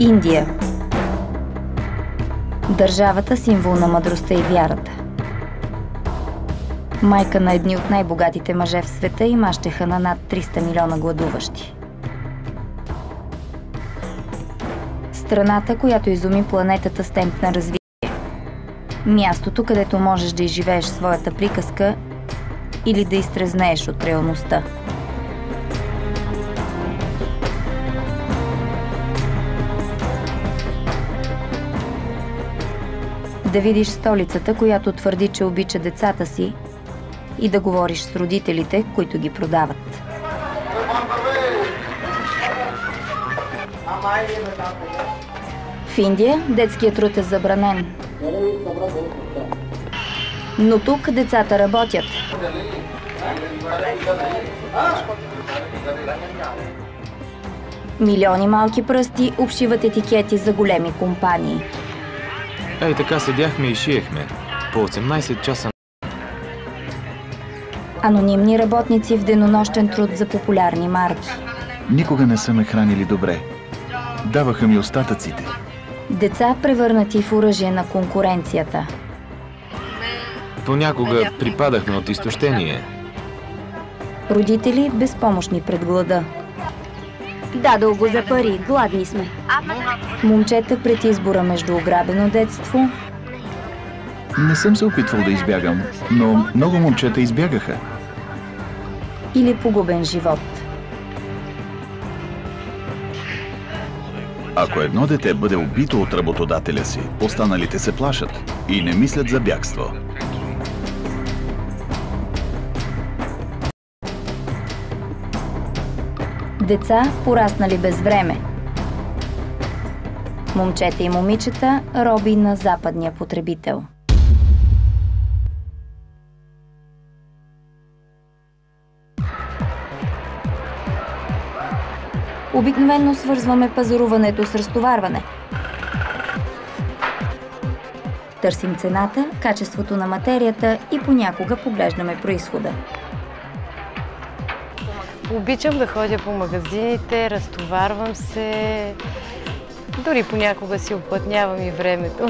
Индия. Държавата символ на мъдростта и вярата. Майка на едни от най-богатите мъже в света и мащеха на над 300 милиона гладуващи. Страната, която изуми планетата с темп на развитие. Мястото, където можеш да изживееш своята приказка или да изтрезнееш от реалността. Да видиш столицата, която твърди, че обича децата си, и да говориш с родителите, които ги продават. В Индия детският труд е забранен. Но тук децата работят. Милиони малки пръсти обшиват етикети за големи компании. Ей, така седяхме и шиехме. По 18 часа. Анонимни работници в денонощен труд за популярни марки. Никога не са ме хранили добре. Даваха ми остатъците. Деца, превърнати в оръжие на конкуренцията. Понякога припадахме от изтощение. Родители безпомощни пред глада. Дадох го за пари, гладни сме. Момчета пред избора между ограбено детство. Не съм се опитвал да избягам, но много момчета избягаха. Или погубен живот. Ако едно дете бъде убито от работодателя си, останалите се плашат и не мислят за бягство. Деца, пораснали без време. Момчета и момичета, роби на западния потребител. Обикновено свързваме пазаруването с разтоварване. Търсим цената, качеството на материята и понякога поглеждаме произхода. Обичам да ходя по магазините, разтоварвам се, дори понякога си оплътнявам и времето.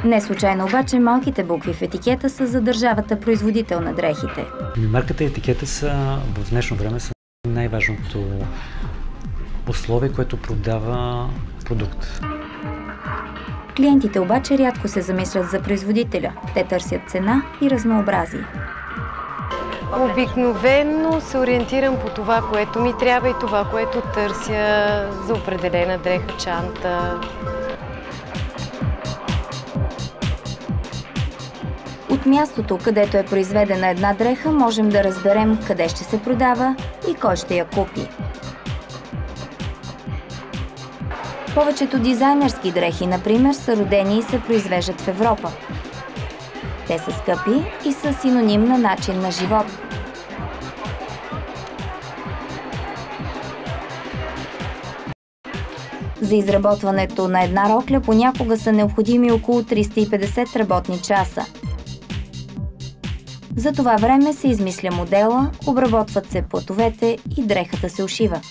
Не случайно обаче малките букви в етикета са за държавата производител на дрехите. Марката и етикета са в днешно време са най-важното условие, което продава продукт. Клиентите обаче рядко се замислят за производителя. Те търсят цена и разнообразие. Обикновено се ориентирам по това, което ми трябва и това, което търся за определена дреха, чанта. От мястото, където е произведена една дреха, можем да разберем къде ще се продава и кой ще я купи. Повечето дизайнерски дрехи, например, са родени и се произвеждат в Европа. Те са скъпи и са синоним на начин на живот. За изработването на една рокля понякога са необходими около 350 работни часа. За това време се измисля модела, обработват се платовете и дрехата се ушива.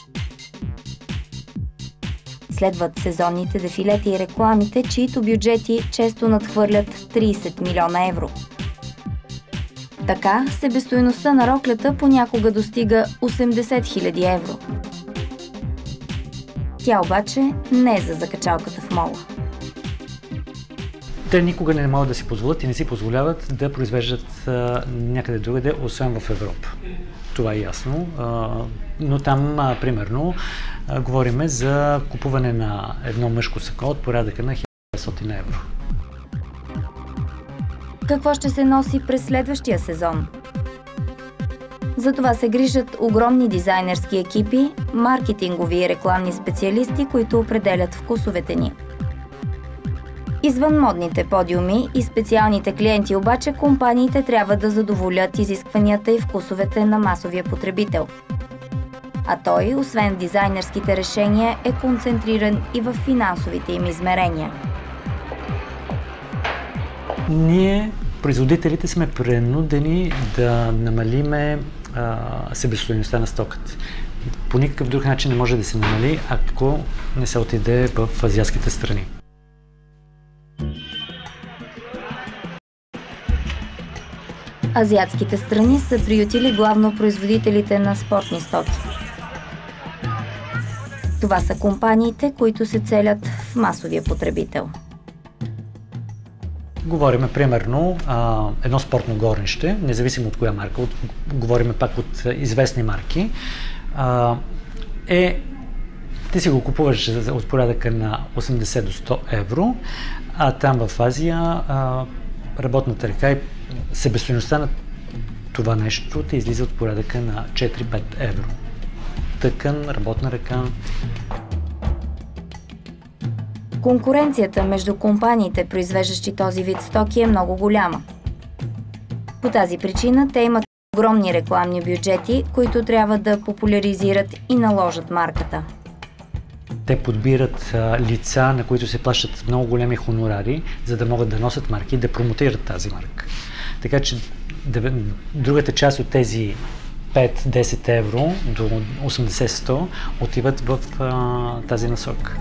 Следват сезонните дефилети и рекламите, чието бюджети често надхвърлят 30 милиона евро. Така, себестойността на роклята понякога достига 80 хиляди евро. Тя обаче не е за закачалката в мола. Те никога не могат да си позволят и не си позволяват да произвеждат някъде другаде, освен в Европа. Това е ясно. Но там, примерно, говорим за купуване на едно мъжко сако от порядъка на 1500 евро. Какво ще се носи през следващия сезон? За това се грижат огромни дизайнерски екипи, маркетингови и рекламни специалисти, които определят вкусовете ни. Извън модните подиуми и специалните клиенти обаче, компаниите трябва да задоволят изискванията и вкусовете на масовия потребител. А той, освен дизайнерските решения, е концентриран и в финансовите им измерения. Ние, производителите, сме принудени да намалиме себестойността на стоката. по никакъв друг начин не може да се намали, ако не се отиде в азиатските страни. Азиатските страни са приютили главно производителите на спортни стоки. Това са компаниите, които се целят в масовия потребител. Говориме примерно едно спортно горнище, независимо от коя марка, говориме пак от известни марки, ти си го купуваш от порядъка на 80 до 100 евро, а там в Азия работната ръка и себестойността на това нещо те излиза от порядъка на 4-5 евро. Тъкан, работна ръка. Конкуренцията между компаниите, произвеждащи този вид стоки, е много голяма. По тази причина те имат огромни рекламни бюджети, които трябва да популяризират и наложат марката. Те подбират лица, на които се плащат много големи хонорари, за да могат да носят марки и да промотират тази марка. Така че другата част от тези 5-10 евро до 80-100 отиват в тази насока.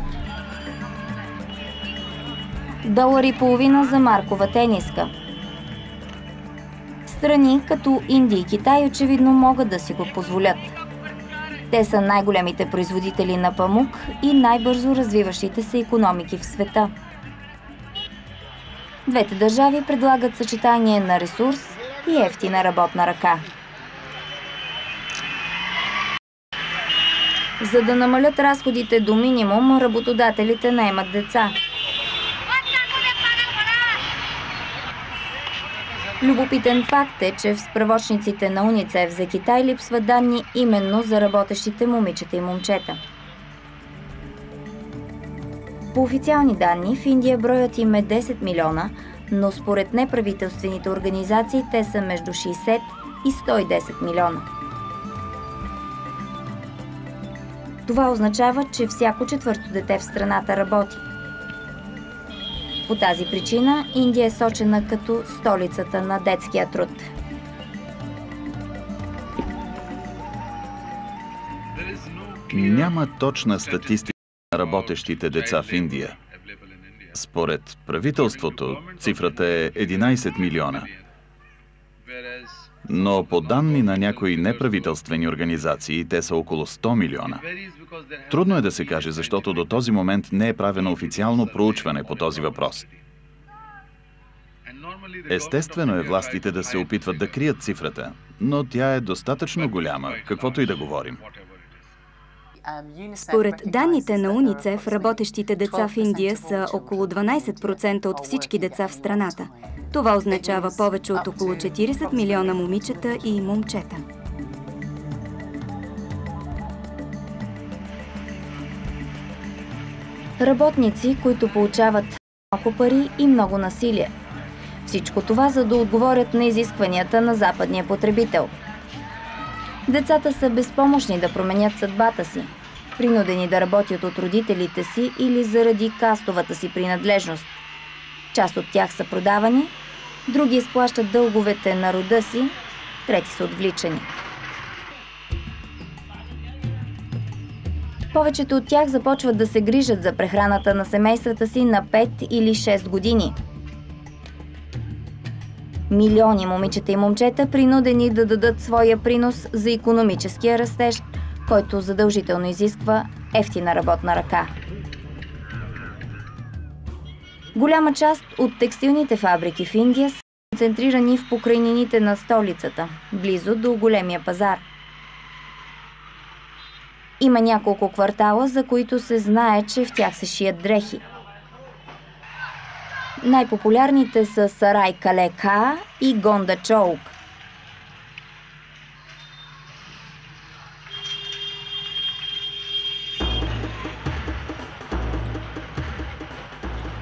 $1,50 за маркова тениска. Страни като Индия и Китай очевидно могат да си го позволят. Те са най-големите производители на памук и най-бързо развиващите се икономики в света. Двете държави предлагат съчетание на ресурс и евтина работна ръка. За да намалят разходите до минимум, работодателите наемат деца. Любопитен факт е, че в справочниците на УНИЦЕФ за Китай липсват данни именно за работещите момичета и момчета. По официални данни в Индия броят им е 10 милиона, но според неправителствените организации те са между 60 и 110 милиона. Това означава, че всяко четвърто дете в страната работи. По тази причина Индия е сочена като столицата на детския труд. Няма точна статистика на работещите деца в Индия. Според правителството цифрата е 11 милиона. Но по данни на някои неправителствени организации те са около 100 милиона. Трудно е да се каже, защото до този момент не е правено официално проучване по този въпрос. Естествено е властите да се опитват да крият цифрата, но тя е достатъчно голяма, каквото и да говорим. Според данните на УНИЦЕФ, работещите деца в Индия са около 12% от всички деца в страната. Това означава повече от около 40 милиона момичета и момчета. Работници, които получават малко пари и много насилие. Всичко това, за да отговорят на изискванията на западния потребител. Децата са безпомощни да променят съдбата си, принудени да работят от родителите си или заради кастовата си принадлежност. Част от тях са продавани, други изплащат дълговете на рода си, трети са отвличани. Повечето от тях започват да се грижат за прехраната на семействата си на 5 или 6 години. Милиони момичета и момчета принудени да дадат своя принос за икономическия растеж, който задължително изисква евтина работна ръка. Голяма част от текстилните фабрики в Индия са концентрирани в покрайнините на столицата, близо до големия пазар. Има няколко квартала, за които се знае, че в тях се шият дрехи. Най-популярните са Сарай Кале Кhaa и Гонда Чоук.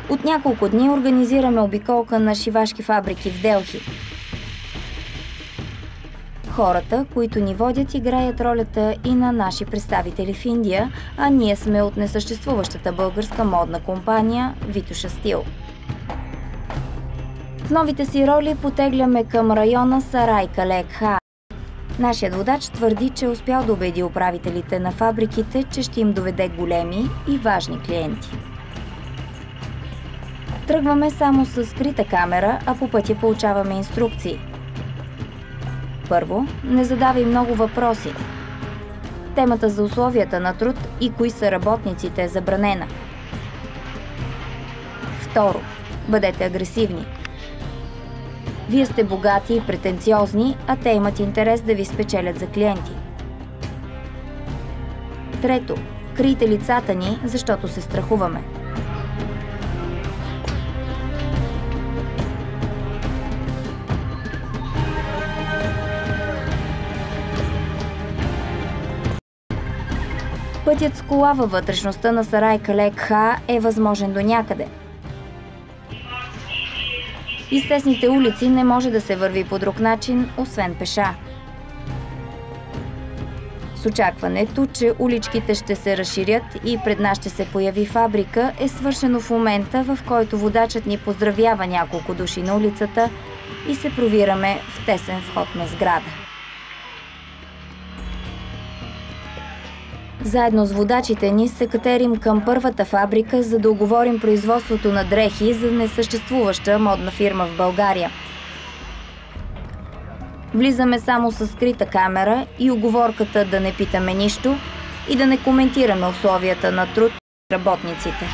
От няколко дни организираме обиколка на шивашки фабрики в Делхи. Хората, които ни водят, играят ролята и на наши представители в Индия, а ние сме от несъществуващата българска модна компания Витуша Стил. В новите си роли потегляме към района Сарай Кале Кhaa. Нашият водач твърди, че е успял да убеди управителите на фабриките, че ще им доведе големи и важни клиенти. Тръгваме само с скрита камера, а по пътя получаваме инструкции. Първо, не задавай много въпроси. Темата за условията на труд и кои са работниците е забранена. Второ, бъдете агресивни. Вие сте богати и претенциозни, а те имат интерес да ви спечелят за клиенти. Трето, крийте лицата ни, защото се страхуваме. Пътят с кола във вътрешността на Сарай Кале Кха е възможен до някъде. Из тесните улици не може да се върви по друг начин, освен пеша. С очакването, че уличките ще се разширят и пред нас ще се появи фабрика, е свършено в момента, в който водачът ни поздравява няколко души на улицата и се провираме в тесен вход на сграда. Заедно с водачите ни се катерим към първата фабрика, за да уговорим производството на дрехи за несъществуваща модна фирма в България. Влизаме само с скрита камера и уговорката да не питаме нищо и да не коментираме условията на труд на работниците.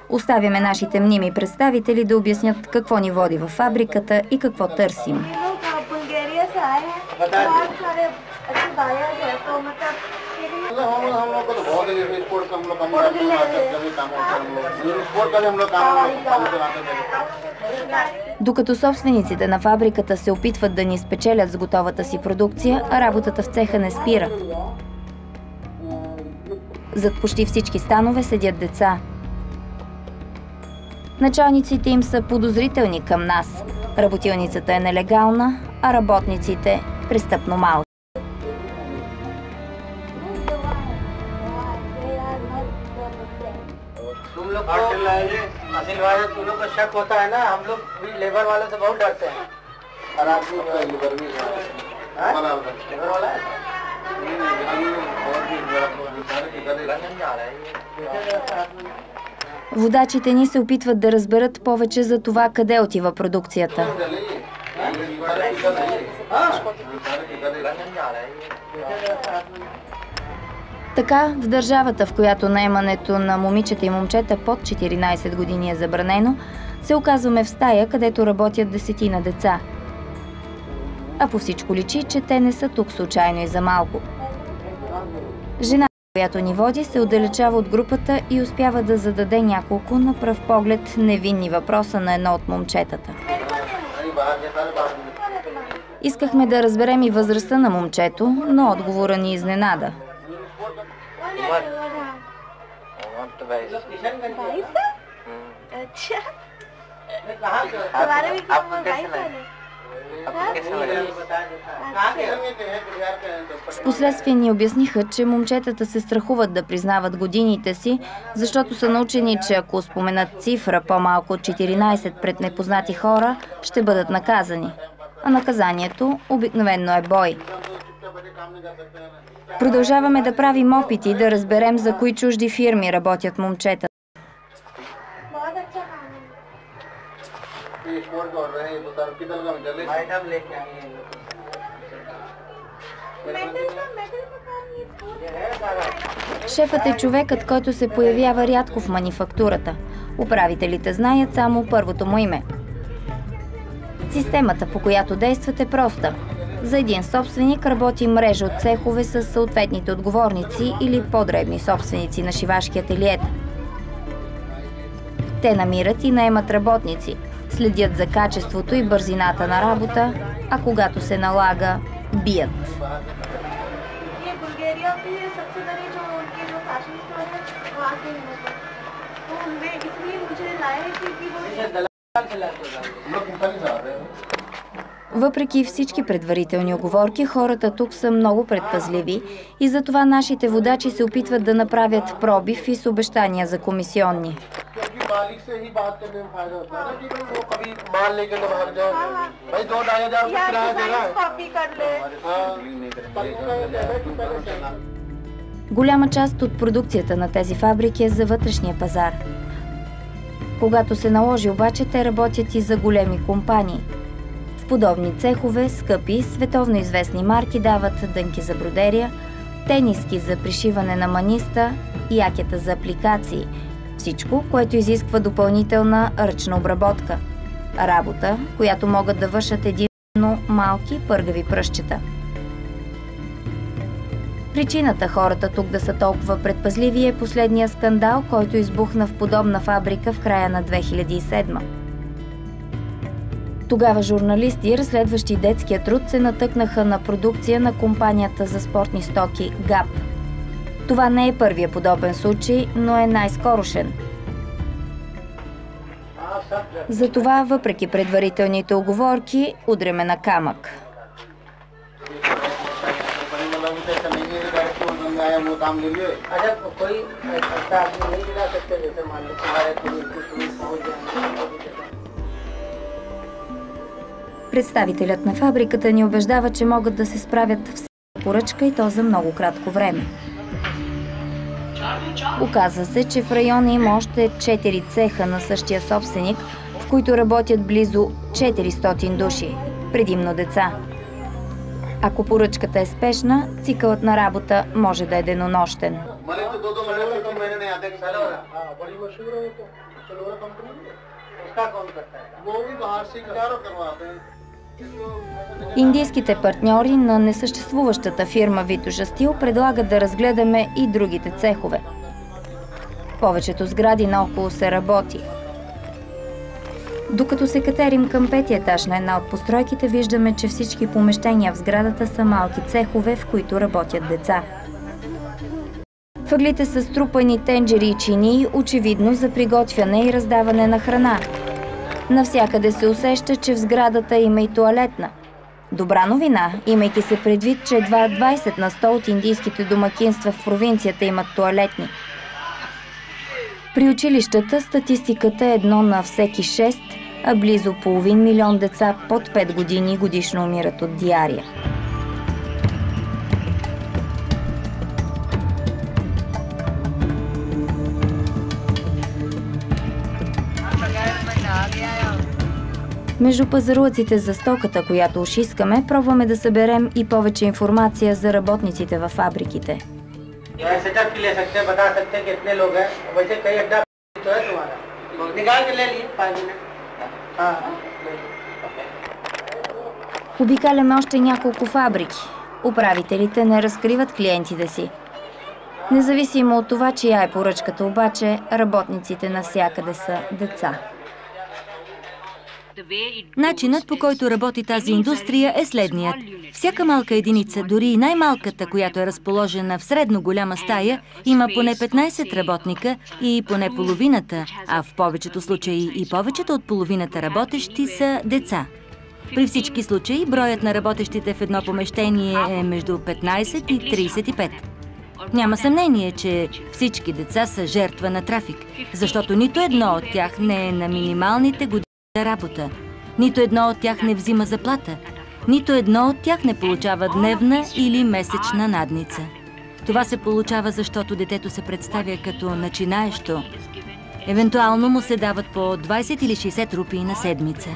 Оставяме нашите мними представители да обяснят какво ни води във фабриката и какво търсим. Докато собствениците на фабриката се опитват да ни спечелят с готовата си продукция, работата в цеха не спира. Зад почти всички станове седят деца. Началниците им са подозрителни към нас. Работилницата е нелегална, а работниците – престъпно малки. Водачите ни се опитват да разберат повече за това къде отива продукцията. Така, в държавата, в която наемането на момичета и момчета под 14 години е забранено, се оказваме в стая, където работят десетина деца. А по всичко личи, че те не са тук случайно и за малко. Жена, която ни води, се отдалечава от групата и успява да зададе няколко на пръв поглед невинни въпроса на едно от момчетата. Искахме да разберем и възрастта на момчето, но отговора ни изненада. Впоследствие ни обясниха, че момчетата се страхуват да признават годините си, защото са научени, че ако споменат цифра по-малко от 14 пред непознати хора, ще бъдат наказани. А наказанието обикновено е бой. Продължаваме да правим опити да разберем за кои чужди фирми работят момчета. Шефът е човекът, който се появява рядко в манифактурата. Управителите знаят само първото му име. Системата, по която действат, е проста. За един собственик работи мрежа от цехове с съответните отговорници или по-дребни собственици на шивашки ателиета. Те намират и наемат работници, следят за качеството и бързината на работа, а когато се налага, бият. Въпреки всички предварителни уговорки, хората тук са много предпазливи и затова нашите водачи се опитват да направят пробив и с обещания за комисионни. Голяма част от продукцията на тези фабрики е за вътрешния пазар. Когато се наложи обаче, те работят и за големи компании. В подобни цехове скъпи, световно известни марки дават дънки за бродерия, тениски за пришиване на маниста, якета за апликации. Всичко, което изисква допълнителна ръчна обработка. Работа, която могат да вършат единствено малки пъргави пръстчета. Причината хората тук да са толкова предпазливи е последния скандал, който избухна в подобна фабрика в края на 2007. Тогава журналисти, разследващи детския труд, се натъкнаха на продукция на компанията за спортни стоки ГАП. Това не е първия подобен случай, но е най-скорошен. Затова, въпреки предварителните уговорки, удряме на камък. Представителят на фабриката ни убеждава, че могат да се справят в поръчка и то за много кратко време. Оказва се, че в района има още 4 цеха на същия собственик, в които работят близо 400 души, предимно деца. Ако поръчката е спешна, цикълът на работа може да е денонощен. Индийските партньори на несъществуващата фирма Витоша Стил предлагат да разгледаме и другите цехове. В повечето сгради наоколо се работи. Докато се катерим към 5-ти етаж на една от постройките, виждаме, че всички помещения в сградата са малки цехове, в които работят деца. Въглите са струпани тенджери и чинии, очевидно за приготвяне и раздаване на храна. Навсякъде се усеща, че в сградата има и тоалетна. Добра новина, имайки се предвид, че едва 20 на 100 от индийските домакинства в провинцията имат тоалетни. При училищата статистиката е 1 на всеки 6, а близо половин милион деца под 5 години годишно умират от диария. Между пазарлъците за стоката, която уж искаме, пробваме да съберем и повече информация за работниците във фабриките. Обикаляме още няколко фабрики. Управителите не разкриват клиентите си. Независимо от това, чия е поръчката, обаче, работниците навсякъде са деца. Начинът, по който работи тази индустрия, е следният. Всяка малка единица, дори и най-малката, която е разположена в средно голяма стая, има поне 15 работника и поне половината, а в повечето случаи и повечето от половината работещи са деца. При всички случаи броят на работещите в едно помещение е между 15 и 35. Няма съмнение, че всички деца са жертва на трафик, защото нито едно от тях не е на минималните години за работа, нито едно от тях не взима заплата, нито едно от тях не получава дневна или месечна надница. Това се получава, защото детето се представя като начинаещо. Евентуално му се дават по 20 или 60 рупии на седмица.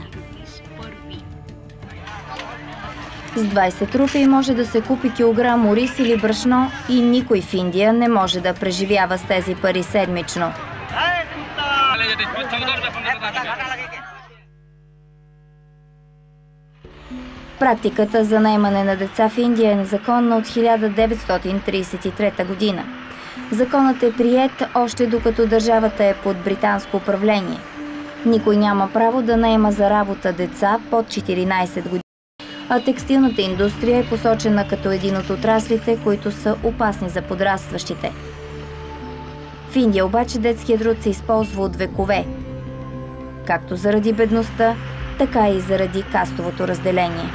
С 20 рупии може да се купи килограм ориз или брашно и никой в Индия не може да преживява с тези пари седмично. Практиката за наемане на деца в Индия е незаконна от 1933 година. Законът е приет още докато държавата е под британско управление. Никой няма право да наема за работа деца под 14 години, а текстилната индустрия е посочена като един от отраслите, които са опасни за подрастващите. В Индия обаче детският труд се използва от векове, както заради бедността, така и заради кастовото разделение.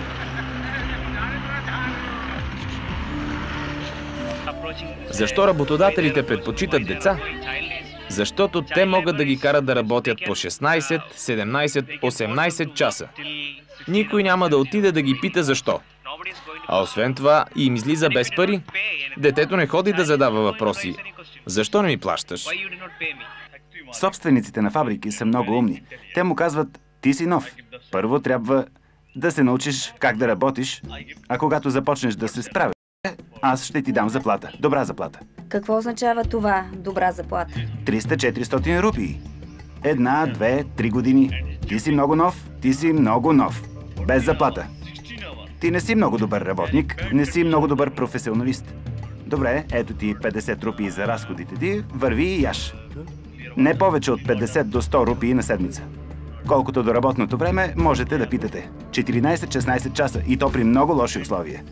Защо работодателите предпочитат деца? Защото те могат да ги карат да работят по 16, 17, 18 часа. Никой няма да отиде да ги пита защо. А освен това им излиза без пари. Детето не ходи да задава въпроси. Защо не ми плащаш? Собствениците на фабрики са много умни. Те му казват: ти си нов. Първо трябва да се научиш как да работиш, а когато започнеш да се справиш, аз ще ти дам заплата. Добра заплата. Какво означава това добра заплата? 300-400 рупии. 1, 2, 3 години. Ти си много нов, ти си много нов. Без заплата. Ти не си много добър работник, не си много добър професионалист. Добре, ето ти 50 рупии за разходите ти, върви и яш. Не повече от 50 до 100 рупии на седмица. Колкото до работното време, можете да питате. 14-16 часа и то при много лоши условия.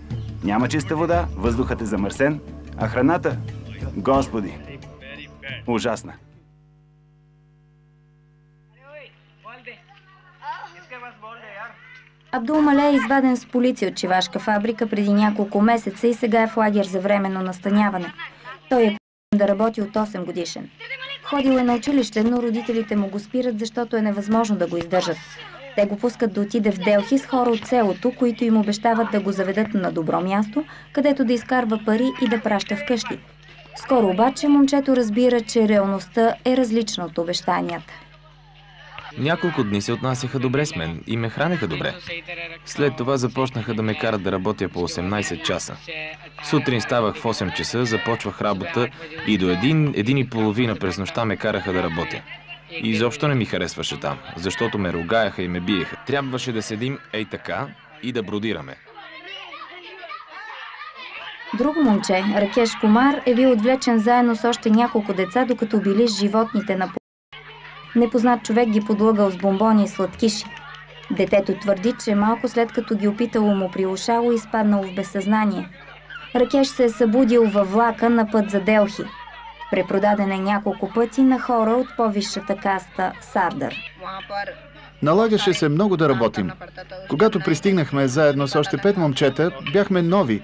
Няма чиста вода, въздухът е замърсен, а храната, Господи, ужасна. Абдул Мале е изваден с полиция от шивашка фабрика преди няколко месеца и сега е в лагер за временно настаняване. Той е да работи от 8 годишен. Ходил е на училище, но родителите му го спират, защото е невъзможно да го издържат. Те го пускат да отиде в Делхи с хора от селото, които им обещават да го заведат на добро място, където да изкарва пари и да праща вкъщи. Скоро обаче момчето разбира, че реалността е различна от обещанията. Няколко дни се отнасяха добре с мен и ме хранеха добре. След това започнаха да ме карат да работя по 18 часа. Сутрин ставах в 8 часа, започвах работа и до 1:30 през нощта ме караха да работя. И изобщо не ми харесваше там, защото ме ругаеха и ме биеха. Трябваше да седим ей така и да бродираме. Друго момче, Ракеш Кумар, е бил отвлечен заедно с още няколко деца, докато били с животните на Непознат човек ги подлъгал с бомбони и сладкиши. Детето твърди, че малко след като ги опитало му приушало и изпаднало в безсъзнание. Ракеш се е събудил във влака на път за Делхи. Препродаден е няколко пъти на хора от по-висшата каста Сардар. Налагаше се много да работим. Когато пристигнахме заедно с още 5 момчета, бяхме нови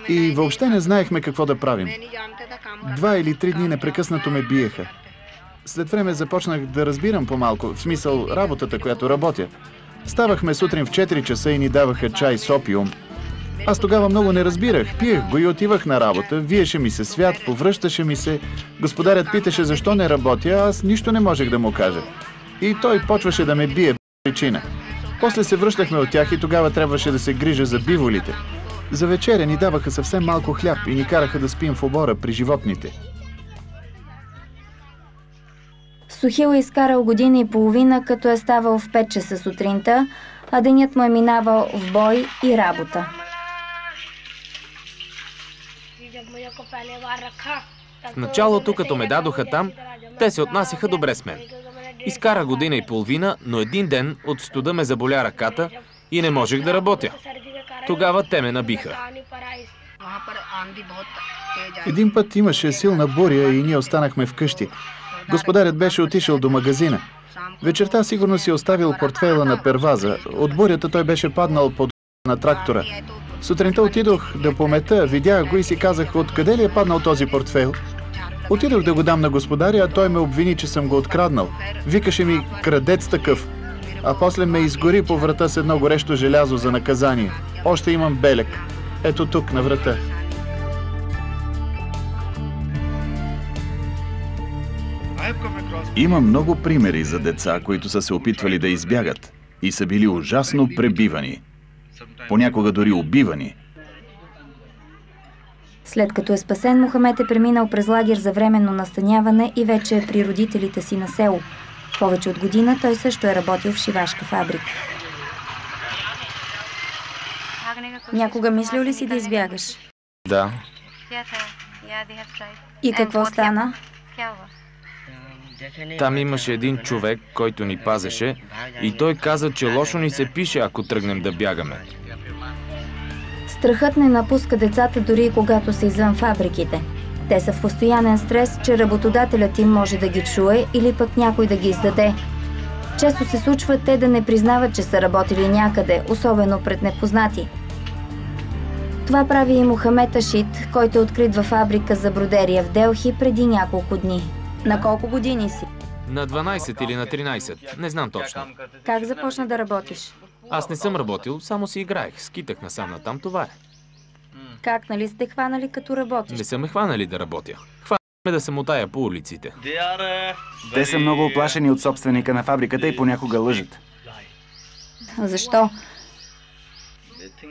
и въобще не знаехме какво да правим. 2 или 3 дни непрекъснато ме биеха. След време започнах да разбирам по-малко, в смисъл работата, която работя. Ставахме сутрин в 4 часа и ни даваха чай с опиум. Аз тогава много не разбирах, пиех го и отивах на работа, виеше ми се свят, повръщаше ми се. Господарят питаше защо не работя, аз нищо не можех да му кажа. И той почваше да ме бие без причина. После се връщахме от тях и тогава трябваше да се грижа за биволите. За вечеря ни даваха съвсем малко хляб и ни караха да спим в обора при животните. Сухил е изкарал година и половина, като е ставал в 5 часа сутринта, а денят му е минавал в бой и работа. В началото, като ме дадоха там, те се отнасяха добре с мен. Изкара година и половина, но един ден от студа ме заболя ръката и не можех да работя. Тогава те ме набиха. Един път имаше силна буря и ние останахме вкъщи. Господарят беше отишъл до магазина. Вечерта сигурно си оставил портфейла на перваза. От бурята той беше паднал под на трактора. Сутринта отидох да помета, видях го и си казах, откъде ли е паднал този портфейл. Отидох да го дам на господаря, а той ме обвини, че съм го откраднал. Викаше ми крадец такъв. А после ме изгори по врата с едно горещо желязо за наказание. Още имам белег. Ето тук, на врата. Има много примери за деца, които са се опитвали да избягат и са били ужасно пребивани. Понякога дори убивани. След като е спасен, Мохамед е преминал през лагер за временно настаняване и вече е при родителите си на село. Повече от година той също е работил в шивашка фабрика. Някога мислил ли си да избягаш? Да. И какво стана? Там имаше един човек, който ни пазеше и той каза, че лошо ни се пише, ако тръгнем да бягаме. Страхът не напуска децата дори и когато са извън фабриките. Те са в постоянен стрес, че работодателят им може да ги чуе или пък някой да ги издаде. Често се случва те да не признават, че са работили някъде, особено пред непознати. Това прави и Мохамед Ашид, който е открит във фабрика за бродерия в Делхи преди няколко дни. На колко години си? На 12 или на 13, не знам точно. Как започна да работиш? Аз не съм работил, само си играех. Скитах насам натам, това е. Как, нали сте хванали като работиш? Не са ме хванали да работя. Хванали да се мотая по улиците. Те са много оплашени от собственика на фабриката и понякога лъжат. Защо?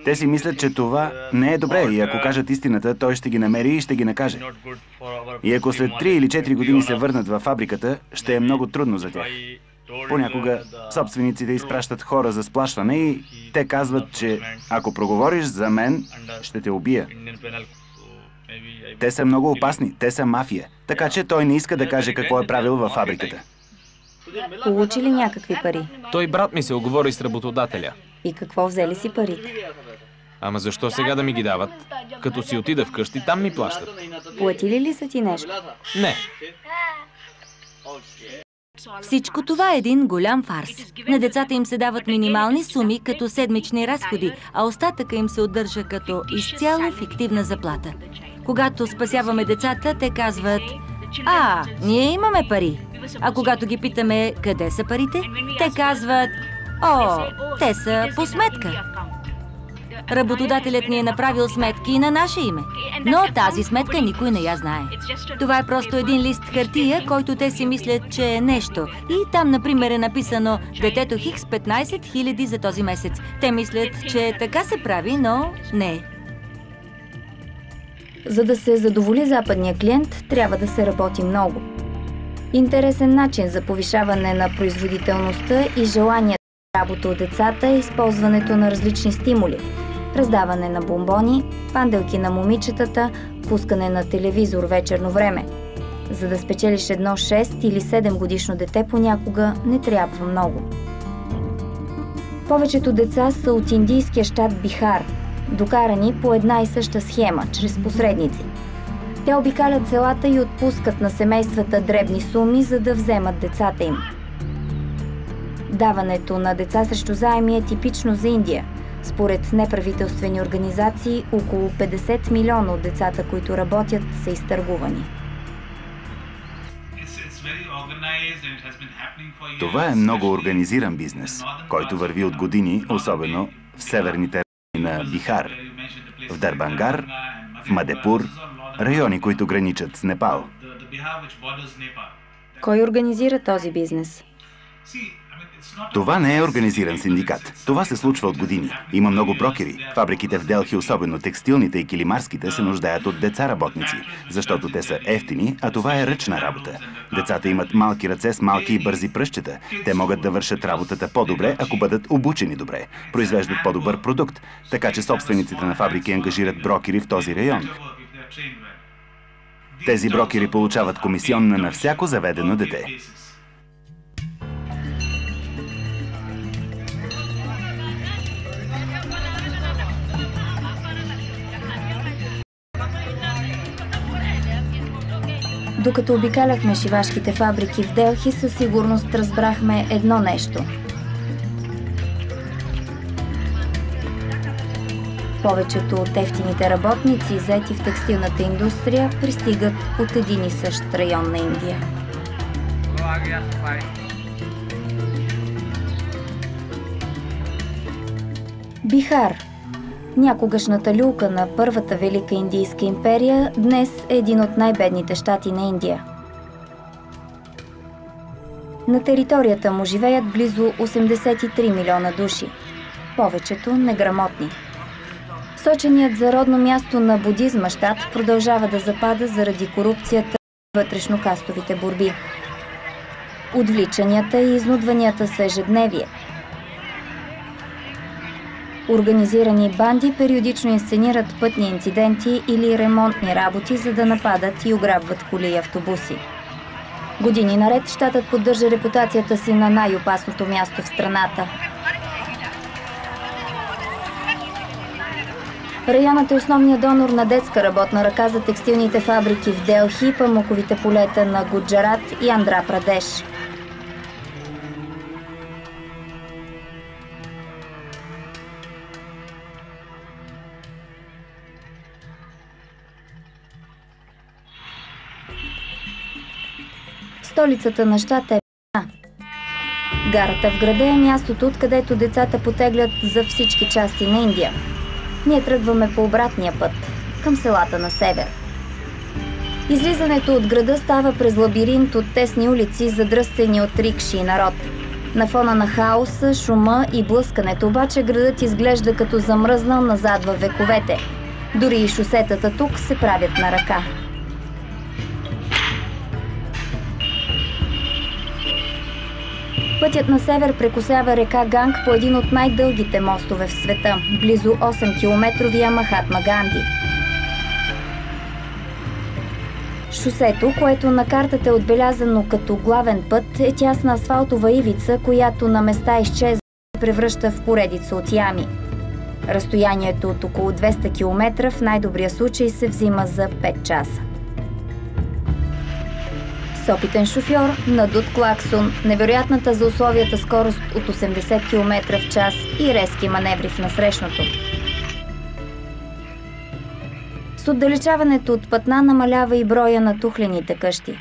Те си мислят, че това не е добре и ако кажат истината, той ще ги намери и ще ги накаже. И ако след 3 или 4 години се върнат във фабриката, ще е много трудно за тях. Понякога собствениците изпращат хора за сплашване и те казват, че ако проговориш за мен, ще те убия. Те са много опасни, те са мафия, така че той не иска да каже какво е правил във фабриката. Получи ли някакви пари? Той брат ми се оговори с работодателя. И какво, взели си парите? Ама защо сега да ми ги дават? Като си отида вкъщи, там ми плащат. Платили ли са ти нещо? Не. Всичко това е един голям фарс. На децата им се дават минимални суми като седмични разходи, а остатъка им се отдържа като изцяло фиктивна заплата. Когато спасяваме децата, те казват: ние имаме пари. А когато ги питаме къде са парите, те казват: те са по сметка. Работодателят ни е направил сметки и на наше име, но тази сметка никой не я знае. Това е просто един лист хартия, който те си мислят, че е нещо. И там, например, е написано: детето Хикс 15 000 за този месец. Те мислят, че така се прави, но не. За да се задоволи западния клиент, трябва да се работи много. Интересен начин за повишаване на производителността и желание за работа от децата е използването на различни стимули. Раздаване на бомбони, панделки на момичетата, пускане на телевизор вечерно време. За да спечелиш едно 6 или 7 годишно дете, понякога не трябва много. Повечето деца са от индийския щат Бихар, докарани по една и съща схема, чрез посредници. Те обикалят селата и отпускат на семействата дребни суми, за да вземат децата им. Даването на деца срещу заеми е типично за Индия. Според неправителствени организации, около 50 милиона от децата, които работят, са изтъргувани. Това е много организиран бизнес, който върви от години, особено в северните райони на Бихар, в Дарбангар, в Мадепур, райони, които граничат с Непал. Кой организира този бизнес? Това не е организиран синдикат. Това се случва от години. Има много брокери. Фабриките в Делхи, особено текстилните и килимарските, се нуждаят от деца работници, защото те са евтини, а това е ръчна работа. Децата имат малки ръце с малки и бързи пръстчета. Те могат да вършат работата по-добре, ако бъдат обучени добре. Произвеждат по-добър продукт, така че собствениците на фабрики ангажират брокери в този район. Тези брокери получават комисионна на всяко заведено дете. Докато обикаляхме шивашките фабрики в Делхи, със сигурност разбрахме едно нещо. Повечето от евтините работници, заети в текстилната индустрия, пристигат от един и същ район на Индия. Бихар, някогашната люлка на Първата велика индийска империя, днес е един от най-бедните щати на Индия. На територията му живеят близо 83 милиона души, повечето неграмотни. Соченият за родно място на будизма щат продължава да запада заради корупцията и вътрешнокастовите борби. Отвличанията и изнудванията са ежедневие. Организирани банди периодично инсценират пътни инциденти или ремонтни работи, за да нападат и ограбват коли и автобуси. Години наред щатът поддържа репутацията си на най-опасното място в страната. Районът е основният донор на детска работна ръка за текстилните фабрики в Делхи, памуковите полета на Гуджарат и Андра Прадеш. Столицата на щата е Пена. Гарата в града е мястото, откъдето децата потеглят за всички части на Индия. Ние тръгваме по обратния път, към селата на север. Излизането от града става през лабиринт от тесни улици, задръстени от рикши и народ. На фона на хаоса, шума и блъскането обаче градът изглежда като замръзнал назад във вековете. Дори и шосетата тук се правят на ръка. Пътят на север прекосява река Ганг по един от най-дългите мостове в света, близо 8-километровия Махатма Ганди. Шосето, което на картата е отбелязано като главен път, е тясна асфалтова ивица, която на места изчезва и превръща в поредица от ями. Разстоянието от около 200 км в най-добрия случай се взима за 5 часа. С опитен шофьор, надут клаксон, невероятната за условията скорост от 80 км в час и резки маневри в насрещното. С отдалечаването от платна намалява и броя на тухлените къщи.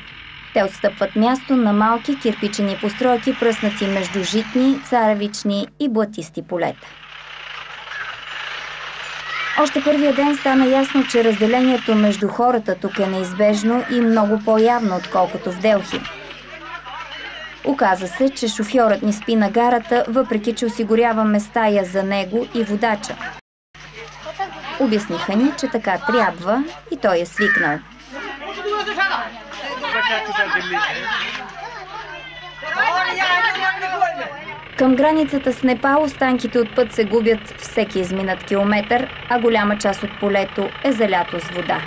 Те отстъпват място на малки кирпичени постройки, пръснати между житни, царевични и блатисти полета. Още първия ден стана ясно, че разделението между хората тук е неизбежно и много по-явно, отколкото в Делхи. Оказа се, че шофьорът ни спи на гарата, въпреки че осигуряваме стая за него и водача. Обясниха ни, че така трябва и той е свикнал. Към границата с Непал останките от път се губят всеки изминат километър, а голяма част от полето е залято с вода.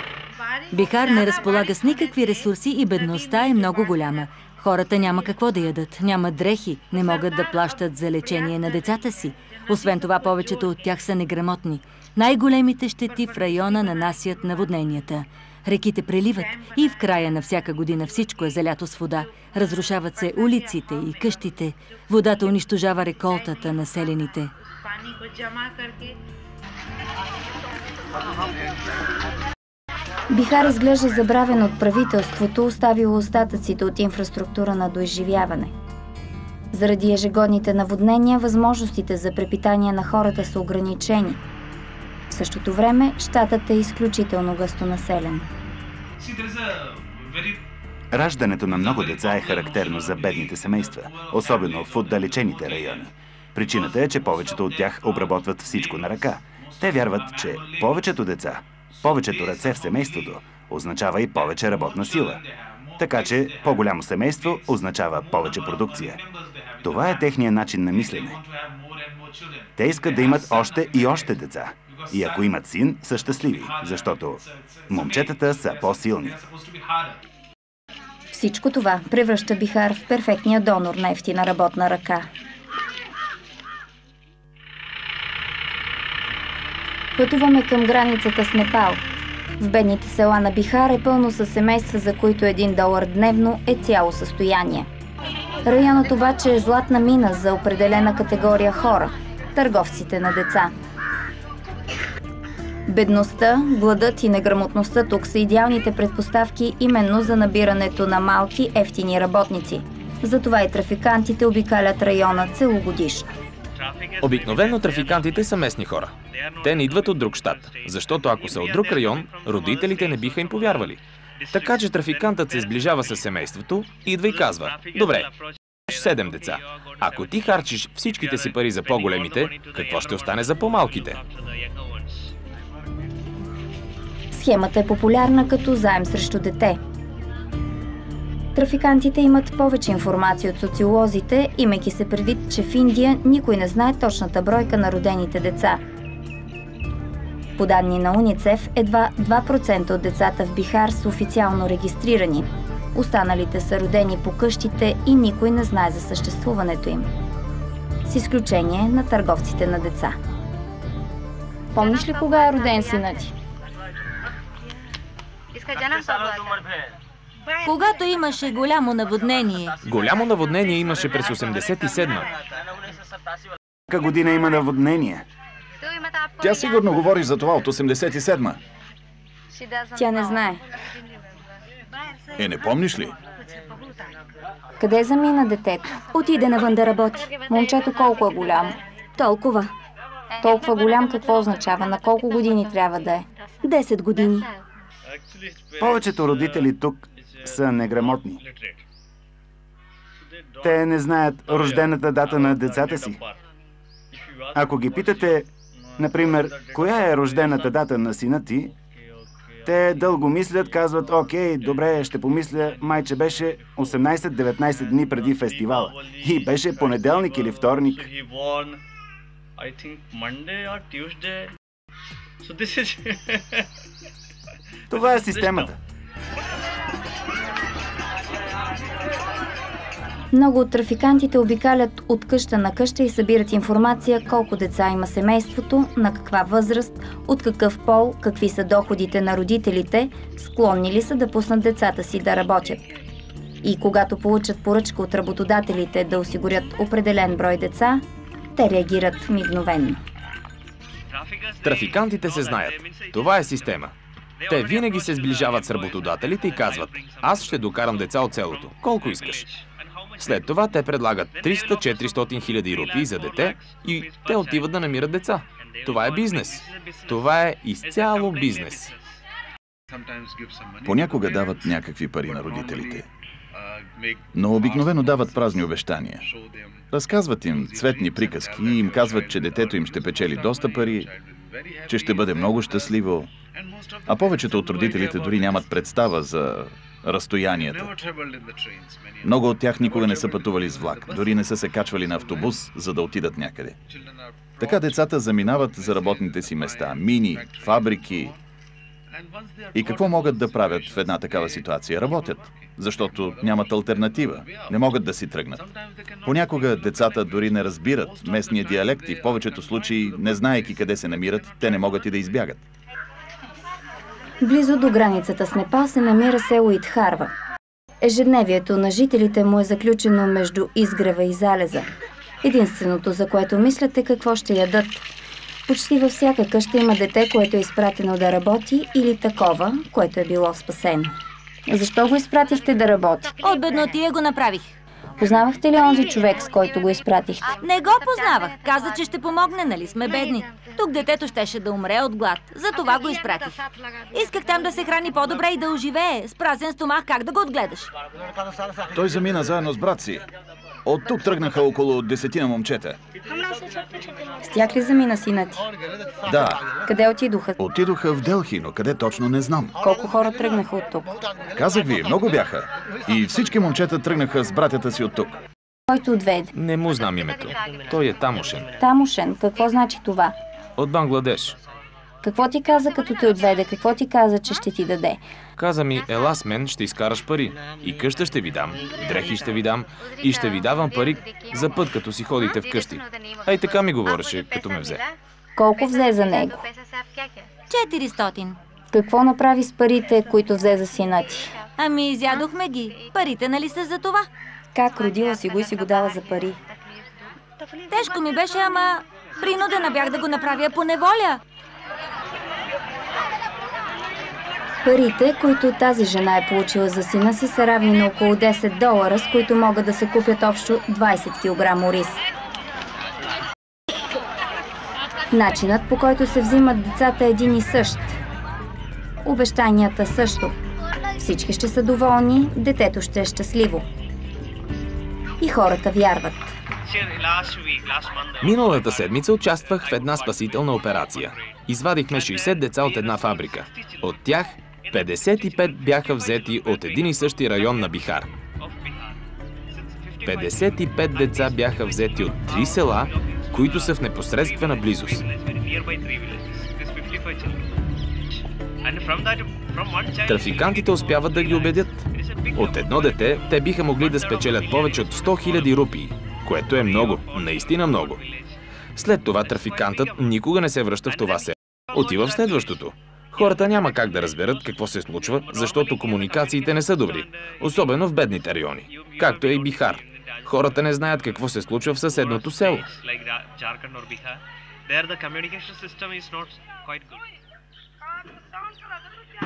Бихар не разполага с никакви ресурси и бедността е много голяма. Хората няма какво да ядат, нямат дрехи, не могат да плащат за лечение на децата си. Освен това, повечето от тях са неграмотни. Най-големите щети в района нанасят наводненията. Реките преливат и в края на всяка година всичко е залято с вода. Разрушават се улиците и къщите. Водата унищожава реколтата на селените. Бихар изглежда забравен от правителството, оставило остатъците от инфраструктура на доизживяване. Заради ежегодните наводнения, възможностите за препитание на хората са ограничени. В същото време, щатът е изключително гъстонаселен. Раждането на много деца е характерно за бедните семейства, особено в отдалечените райони. Причината е, че повечето от тях обработват всичко на ръка. Те вярват, че повечето деца, повечето ръце в семейството означава и повече работна сила. Така че по-голямо семейство означава повече продукция. Това е техният начин на мислене. Те искат да имат още и още деца. И ако имат син, са щастливи, защото момчетата са по-силни. Всичко това превръща Бихар в перфектния донор на евтина работна ръка. Пътуваме към границата с Непал. В бедните села на Бихар е пълно със семейства, за които $1 дневно е цяло състояние. Районът обаче е златна мина за определена категория хора – търговците на деца. Бедността, гладът и неграмотността тук са идеалните предпоставки именно за набирането на малки, евтини работници. Затова и трафикантите обикалят района целогодишно. Обикновено трафикантите са местни хора. Те не идват от друг щат, защото ако са от друг район, родителите не биха им повярвали. Така че трафикантът се сближава с семейството, идва и казва: добре, 7 деца. Ако ти харчиш всичките си пари за по-големите, какво ще остане за по-малките? Схемата е популярна като заем срещу дете. Трафикантите имат повече информация от социолозите, имайки се предвид, че в Индия никой не знае точната бройка на родените деца. По данни на УНИЦЕФ, едва 2% от децата в Бихар са официално регистрирани. Останалите са родени по къщите и никой не знае за съществуването им. С изключение на търговците на деца. Помниш ли кога е роден синът ти? Когато имаше голямо наводнение. Голямо наводнение имаше през 87-ма. Каква година има наводнение? Тя сигурно говори за това от 87-ма. Тя не знае. Не помниш ли? Къде замина детето? Отиде навън да работи. Момчето колко е голямо? Толкова. Толкова голям какво означава? На колко години трябва да е? 10 години. Повечето родители тук са неграмотни. Те не знаят рождената дата на децата си. Ако ги питате, например, коя е рождената дата на сина ти, те дълго мислят, казват, окей, добре, ще помисля, майче беше 18-19 дни преди фестивала. И беше понеделник или вторник. Това е системата. Много от трафикантите обикалят от къща на къща и събират информация колко деца има семейството, на каква възраст, от какъв пол, какви са доходите на родителите, склонни ли са да пуснат децата си да работят. И когато получат поръчка от работодателите да осигурят определен брой деца, те реагират мигновенно. Трафикантите се знаят. Това е система. Те винаги се сближават с работодателите и казват: аз ще докарам деца от селото. Колко искаш? След това те предлагат 300-400 хиляди рупии за дете и те отиват да намират деца. Това е бизнес. Това е изцяло бизнес. Понякога дават някакви пари на родителите, но обикновено дават празни обещания. Разказват им цветни приказки и им казват, че детето им ще печели доста пари, че ще бъде много щастливо, а повечето от родителите дори нямат представа за разстоянията. Много от тях никога не са пътували с влак, дори не са се качвали на автобус, за да отидат някъде. Така децата заминават за работните си места, мини, фабрики. И какво могат да правят в една такава ситуация? Работят, защото нямат алтернатива, не могат да си тръгнат. Понякога децата дори не разбират местния диалект и в повечето случаи, не знаейки къде се намират, те не могат и да избягат. Близо до границата с Непал се намира село Итхарва. Ежедневието на жителите му е заключено между изгрева и залеза. Единственото, за което мислят, е какво ще ядат. Почти във всяка къща има дете, което е изпратено да работи, или такова, което е било спасено. Защо го изпратихте да работи? От беднотия го направих. Познавахте ли онзи човек, с който го изпратихте? Не го познавах. Каза, че ще помогне, нали сме бедни. Тук детето щеше да умре от глад. Затова го изпратих. Исках там да се храни по-добре и да оживее. С празен стомах как да го отгледаш? Той замина заедно с брат си. От тук тръгнаха около 10 момчета. С тях ли замина сина ти? Да. Къде отидоха? Отидоха в Делхи, но къде точно не знам. Колко хора тръгнаха от тук? Казах ви, много бяха. И всички момчета тръгнаха с братята си от тук. Който отведе? Не му знам името. Той е тамошен. Тамошен? Какво значи това? От Бангладеш. Какво ти каза, като те отведе? Какво ти каза, че ще ти даде? Каза ми: ела с мен, ще изкараш пари. И къща ще ви дам, дрехи ще ви дам и ще ви давам пари за път, като си ходите вкъщи. Ай така ми говореше, като ме взе. Колко взе за него? 400. Какво направи с парите, които взе за сина ти? Ами изядохме ги. Парите нали са за това? Как, родила си го и си го дала за пари? Тежко ми беше, ама принудена бях да го направя по неволя. Парите, които тази жена е получила за сина си, са равни на около $10, с които могат да се купят общо 20 кг ориз. Начинът, по който се взимат децата, е един и същ. Обещанията също. Всички ще са доволни, детето ще е щастливо. И хората вярват. Миналата седмица участвах в една спасителна операция. Извадихме 60 деца от една фабрика. От тях 55 бяха взети от един и същи район на Бихар. 55 деца бяха взети от 3 села, които са в непосредствена близост. Трафикантите успяват да ги убедят. От едно дете те биха могли да спечелят повече от 100 000 рупии, което е много, наистина много. След това трафикантът никога не се връща в това село. Отива в следващото. Хората няма как да разберат какво се случва, защото комуникациите не са добри, особено в бедните райони, както е и Бихар. Хората не знаят какво се случва в съседното село.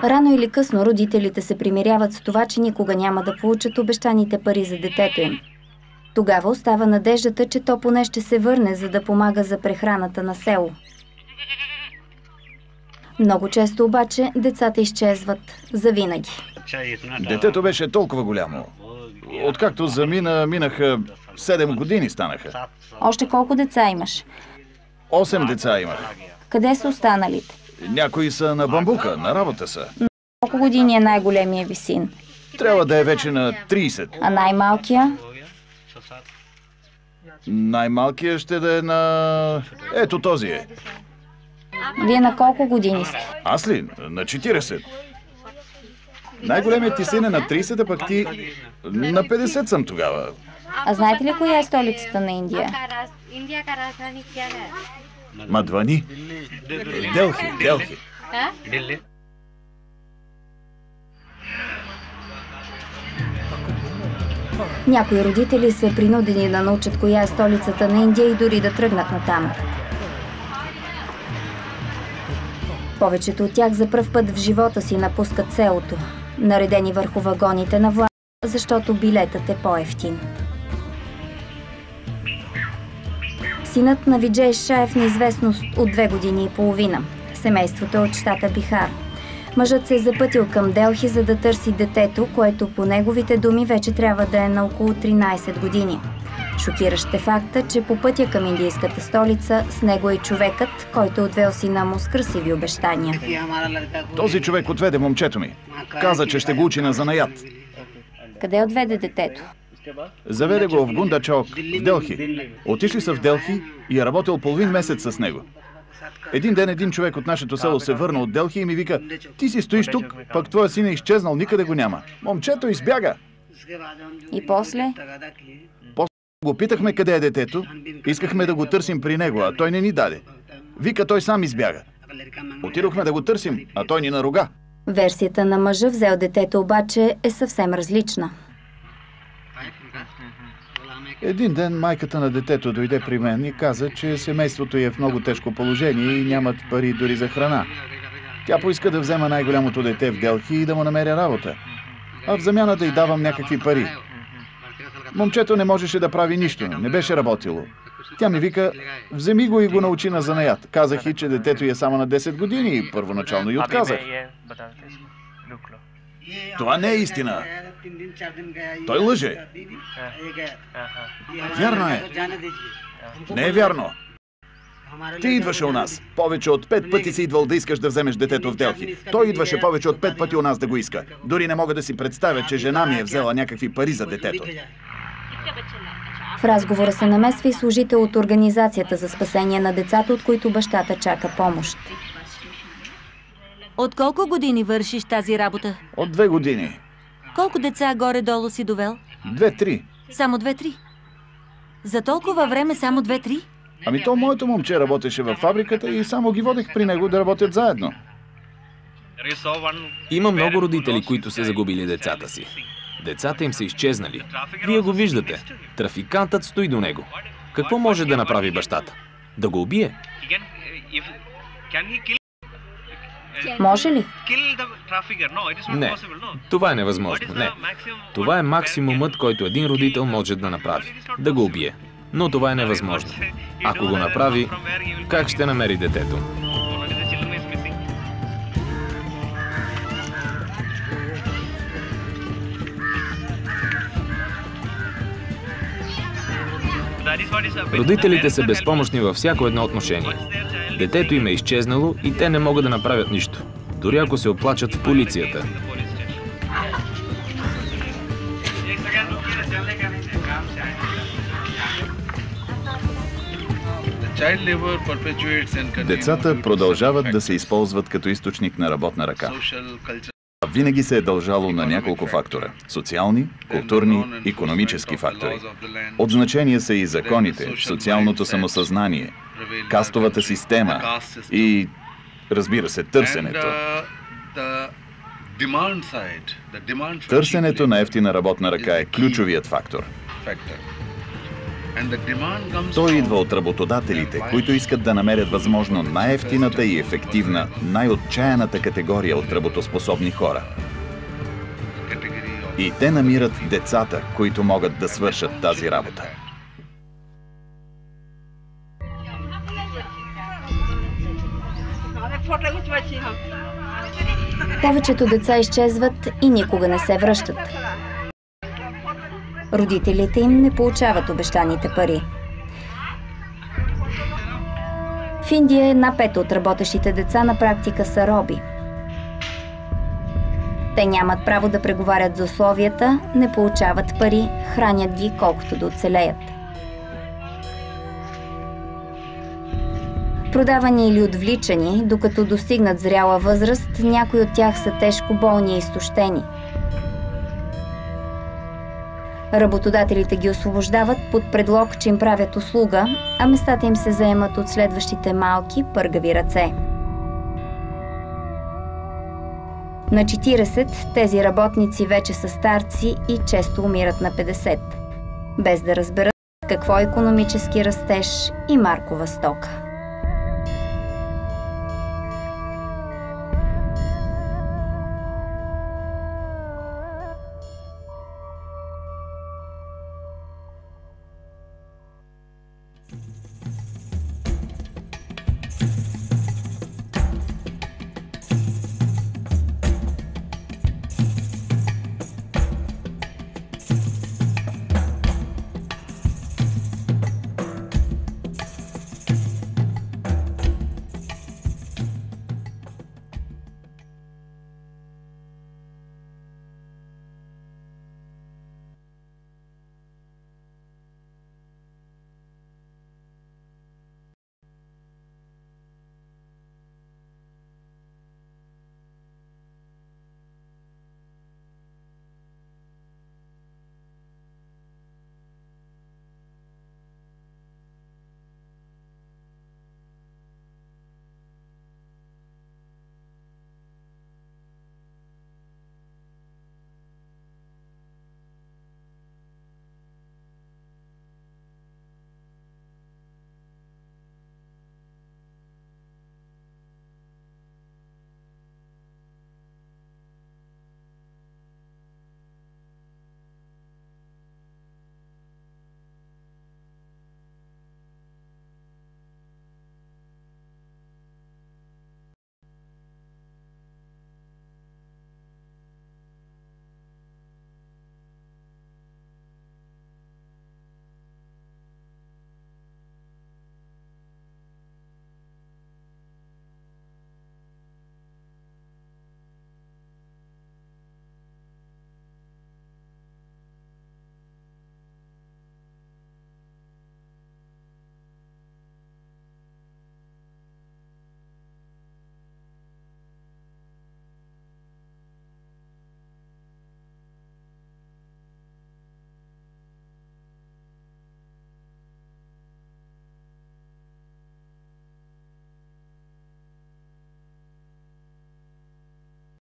Рано или късно родителите се примиряват с това, че никога няма да получат обещаните пари за детето им. Тогава остава надеждата, че то поне ще се върне, за да помага за прехраната на село. Много често обаче децата изчезват завинаги. Детето беше толкова голямо. Откакто замина, минаха 7 години станаха. Още колко деца имаш? 8 деца имах. Къде са останалите? Някои са на бамбука, на работа са. Колко години е най-големия ви син? Трябва да е вече на 30. А най-малкия? Най-малкият ще да е на... Ето този е. Вие на колко години сте? Аз ли? На 40. Най-големият ти син е на 30, а пък ти на 50 съм тогава. А знаете ли коя е столицата на Индия? Мадвани. Делхи. Някои родители са принудени да научат коя е столицата на Индия и дори да тръгнат натам. Повечето от тях за пръв път в живота си напускат селото, наредени върху вагоните на влака, защото билетът е по-евтин. Синът на Виджей Шah е в неизвестност от 2 години и половина. Семейството е от щата Бихар. Мъжът се е запътил към Делхи, за да търси детето, което по неговите думи вече трябва да е на около 13 години. Шокиращ е факта, че по пътя към индийската столица с него е човекът, който отвел сина му с красиви обещания. Този човек отведе момчето ми. Каза, че ще го учи на занаят. Къде отведе детето? Заведе го в Гундачок, в Делхи. Отишли са в Делхи и е работил половин месец с него. Един ден един човек от нашето село се върна от Делхи и ми вика: ти си стоиш тук, пък твоя син е изчезнал, никъде го няма. Момчето избяга. И после? Го питахме къде е детето, искахме да го търсим при него, а той не ни даде. Вика, той сам избяга. Отидохме да го търсим, а той ни наруга. Версията на мъжа, взел детето, обаче е съвсем различна. Един ден майката на детето дойде при мен и каза, че семейството й е в много тежко положение и нямат пари дори за храна. Тя поиска да взема най-голямото дете в Делхи и да му намеря работа, а в замяна да й давам някакви пари. Момчето не можеше да прави нищо, не беше работило. Тя ми вика: вземи го и го научи на занаят. Казах и, че детето й е само на 10 години и първоначално й отказах. Това не е истина. Той лъже. Вярно е. Не е вярно. Ти идваше у нас. Повече от 5 пъти си идвал да искаш да вземеш детето в Делхи. Той идваше повече от 5 пъти у нас да го иска. Дори не мога да си представя, че жена ми е взела някакви пари за детето. В разговора се намесва и служител от Организацията за спасение на децата, от които бащата чака помощ. От колко години вършиш тази работа? От 2 години. Колко деца горе-долу си довел? 2-3. Само 2-3? За толкова време само 2-3? Ами то моето момче работеше във фабриката и само ги водех при него да работят заедно. Има много родители, които са загубили децата си. Децата им са изчезнали. Вие го виждате. Трафикантът стои до него. Какво може да направи бащата? Да го убие? Може ли? Не. Това е невъзможно. Не. Това е максимумът, който един родител може да направи. Да го убие. Но това е невъзможно. Ако го направи, как ще намери детето? Родителите са безпомощни във всяко едно отношение. Детето им е изчезнало и те не могат да направят нищо, дори ако се оплачат в полицията. Децата продължават да се използват като източник на работна ръка. Винаги се е дължало на няколко фактора – социални, културни, икономически фактори. От значение са и законите, социалното самосъзнание, кастовата система и, разбира се, търсенето. Търсенето на евтина работна ръка е ключовият фактор. Той идва от работодателите, които искат да намерят възможно най-евтината и ефективна, най-отчаяната категория от работоспособни хора. И те намират децата, които могат да свършат тази работа. Повечето деца изчезват и никога не се връщат. Родителите им не получават обещаните пари. В Индия 1/5 от работещите деца на практика са роби. Те нямат право да преговарят за условията, не получават пари, хранят ги колкото да оцелеят. Продавани или отвличани, докато достигнат зряла възраст, някои от тях са тежко болни и изтощени. Работодателите ги освобождават под предлог, че им правят услуга, а местата им се заемат от следващите малки, пъргави ръце. На 40 тези работници вече са старци и често умират на 50, без да разберат какво е икономически растеж и маркова стока.